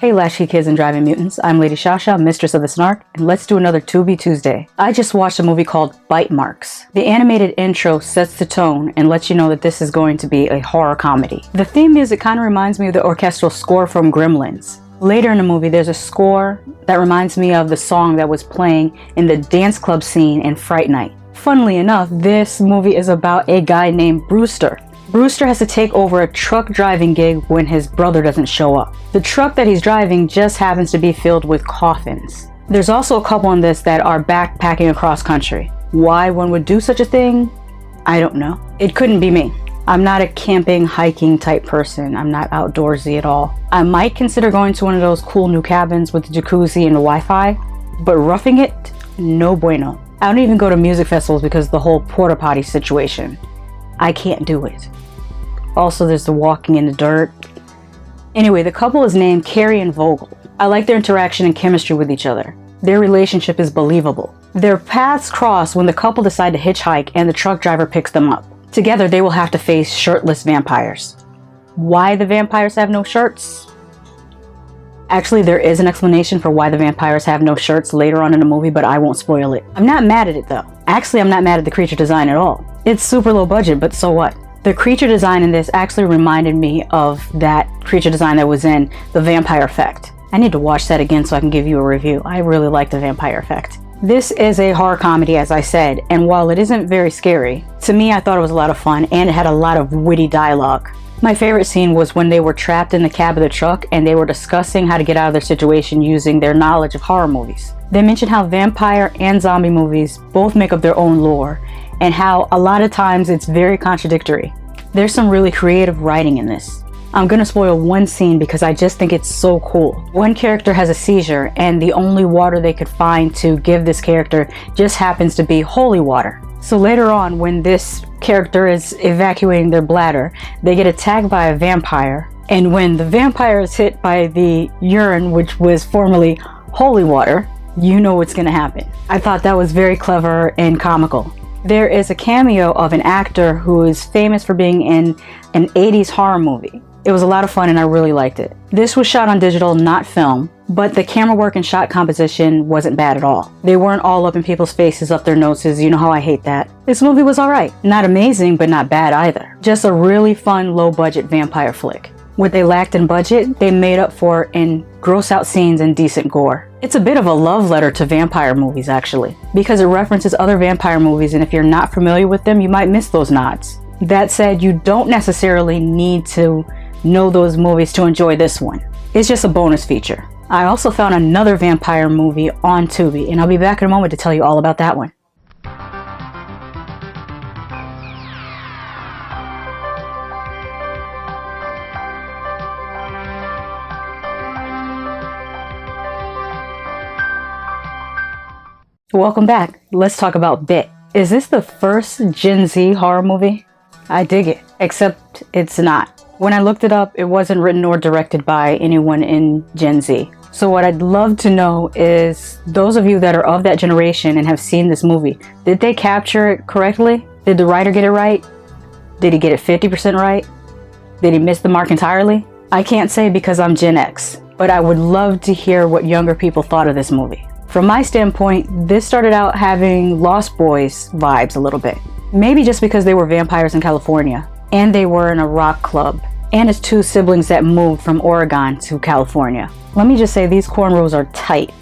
Hey Latchkey kids and driving mutants, I'm Lady Shasha, mistress of the snark, and let's do another Tubi Tuesday. I just watched a movie called Bite Marks. The animated intro sets the tone and lets you know that this is going to be a horror comedy. The theme music kind of reminds me of the orchestral score from Gremlins. Later in the movie, there's a score that reminds me of the song that was playing in the dance club scene in Fright Night. Funnily enough, this movie is about a guy named Brewster. Brewster has to take over a truck driving gig when his brother doesn't show up. The truck that he's driving just happens to be filled with coffins. There's also a couple in this that are backpacking across country. Why one would do such a thing? I don't know. It couldn't be me. I'm not a camping, hiking type person. I'm not outdoorsy at all. I might consider going to one of those cool new cabins with the jacuzzi and the Wi-Fi, but roughing it, no bueno. I don't even go to music festivals because of the whole porta potty situation. I can't do it. Also, there's the walking in the dirt. Anyway, the couple is named Carrie and Vogel. I like their interaction and chemistry with each other. Their relationship is believable. Their paths cross when the couple decide to hitchhike and the truck driver picks them up. Together, they will have to face shirtless vampires. Why the vampires have no shirts? Actually, there is an explanation for why the vampires have no shirts later on in the movie, but I won't spoil it. I'm not mad at it though. Actually, I'm not mad at the creature design at all. It's super low budget, but so what? The creature design in this actually reminded me of that creature design that was in The Vampire Effect. I need to watch that again so I can give you a review. I really like The Vampire Effect. This is a horror comedy, as I said, and while it isn't very scary, to me I thought it was a lot of fun and it had a lot of witty dialogue. My favorite scene was when they were trapped in the cab of the truck and they were discussing how to get out of their situation using their knowledge of horror movies. They mentioned how vampire and zombie movies both make up their own lore and how a lot of times it's very contradictory. There's some really creative writing in this. I'm gonna spoil one scene because I just think it's so cool. One character has a seizure and the only water they could find to give this character just happens to be holy water. So later on, when this character is evacuating their bladder, they get attacked by a vampire. And when the vampire is hit by the urine, which was formerly holy water, you know what's gonna happen. I thought that was very clever and comical. There is a cameo of an actor who is famous for being in an 80s horror movie. It was a lot of fun and I really liked it. This was shot on digital, not film, but the camera work and shot composition wasn't bad at all. They weren't all up in people's faces, up their noses, you know how I hate that. This movie was alright. Not amazing, but not bad either. Just a really fun, low-budget vampire flick. What they lacked in budget, they made up for in gross-out scenes and decent gore. It's a bit of a love letter to vampire movies, actually, because it references other vampire movies, and if you're not familiar with them, you might miss those nods. That said, you don't necessarily need to know those movies to enjoy this one. It's just a bonus feature. I also found another vampire movie on Tubi, and I'll be back in a moment to tell you all about that one. Welcome back. Let's talk about Bit. Is this the first Gen Z horror movie? I dig it, except it's not. When I looked it up, it wasn't written or directed by anyone in Gen Z. So what I'd love to know is, those of you that are of that generation and have seen this movie, did they capture it correctly? Did the writer get it right? Did he get it 50% right? Did he miss the mark entirely? I can't say because I'm Gen X, but I would love to hear what younger people thought of this movie. From my standpoint, this started out having Lost Boys vibes a little bit. Maybe just because they were vampires in California, and they were in a rock club, and it's two siblings that moved from Oregon to California. Let me just say, these cornrows are tight.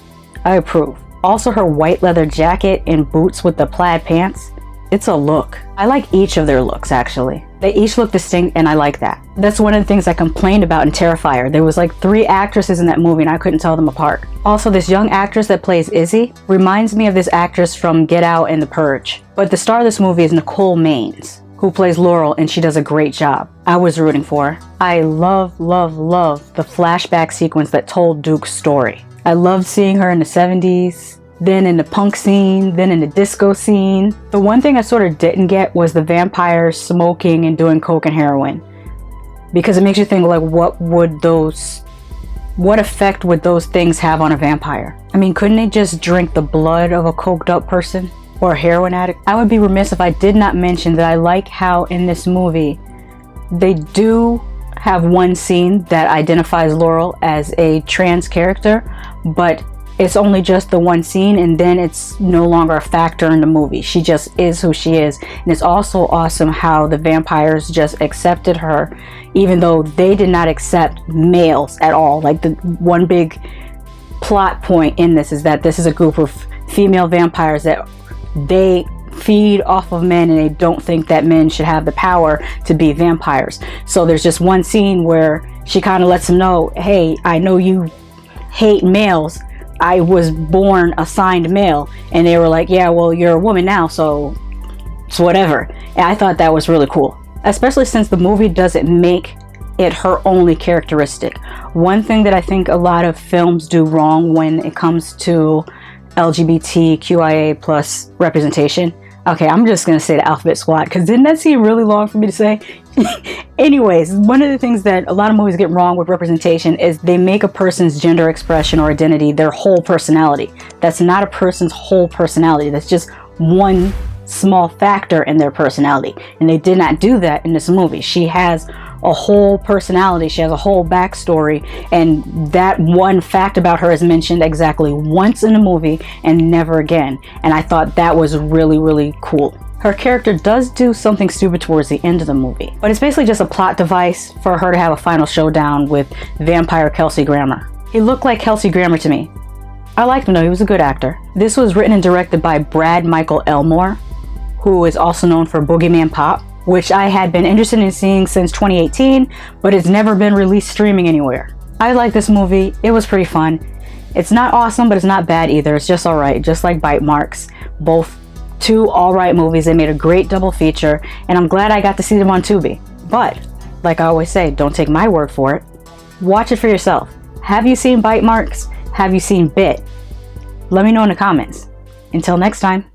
I approve. Also, her white leather jacket and boots with the plaid pants, it's a look. I like each of their looks, actually. They each look distinct, and I like that. That's one of the things I complained about in Terrifier. There was like 3 actresses in that movie, and I couldn't tell them apart. Also, this young actress that plays Izzy reminds me of this actress from Get Out and The Purge. But the star of this movie is Nicole Maines, who plays Laurel, and she does a great job. I was rooting for her. I love, love, love the flashback sequence that told Duke's story. I loved seeing her in the 70s, then in the punk scene, then in the disco scene. The one thing I sort of didn't get was the vampires smoking and doing coke and heroin. Because it makes you think, like, what effect would those things have on a vampire? I mean, couldn't they just drink the blood of a coked up person? Or a heroin addict? I would be remiss if I did not mention that I like how in this movie they do have one scene that identifies Laurel as a trans character, but it's only just the one scene, and then it's no longer a factor in the movie. She just is who she is. And it's also awesome how the vampires just accepted her, even though they did not accept males at all. Like, the one big plot point in this is that this is a group of female vampires that they feed off of men, and they don't think that men should have the power to be vampires. So there's just one scene where she kind of lets them know, hey, I know you hate males. I was born assigned male. And they were like, yeah, well, you're a woman now, so it's whatever. And I thought that was really cool, especially since the movie doesn't make it her only characteristic. One thing that I think a lot of films do wrong when it comes to LGBTQIA plus representation. Okay, I'm just gonna say the alphabet squad, because didn't that seem really long for me to say? Anyways, one of the things that a lot of movies get wrong with representation is they make a person's gender expression or identity their whole personality. That's not a person's whole personality. That's just one small factor in their personality. And they did not do that in this movie. She has a whole personality. She has a whole backstory, and that one fact about her is mentioned exactly once in the movie and never again. And I thought that was really, really cool. Her character does do something stupid towards the end of the movie, but it's basically just a plot device for her to have a final showdown with vampire Kelsey Grammer. He looked like Kelsey Grammer to me. I liked him though, he was a good actor. This was written and directed by Brad Michael Elmore, who is also known for Boogeyman Pop, which I had been interested in seeing since 2018, but it's never been released streaming anywhere. I like this movie. It was pretty fun. It's not awesome, but it's not bad either. It's just alright, just like Bite Marks. Both two alright movies. They made a great double feature, and I'm glad I got to see them on Tubi. But, like I always say, don't take my word for it. Watch it for yourself. Have you seen Bite Marks? Have you seen Bit? Let me know in the comments. Until next time.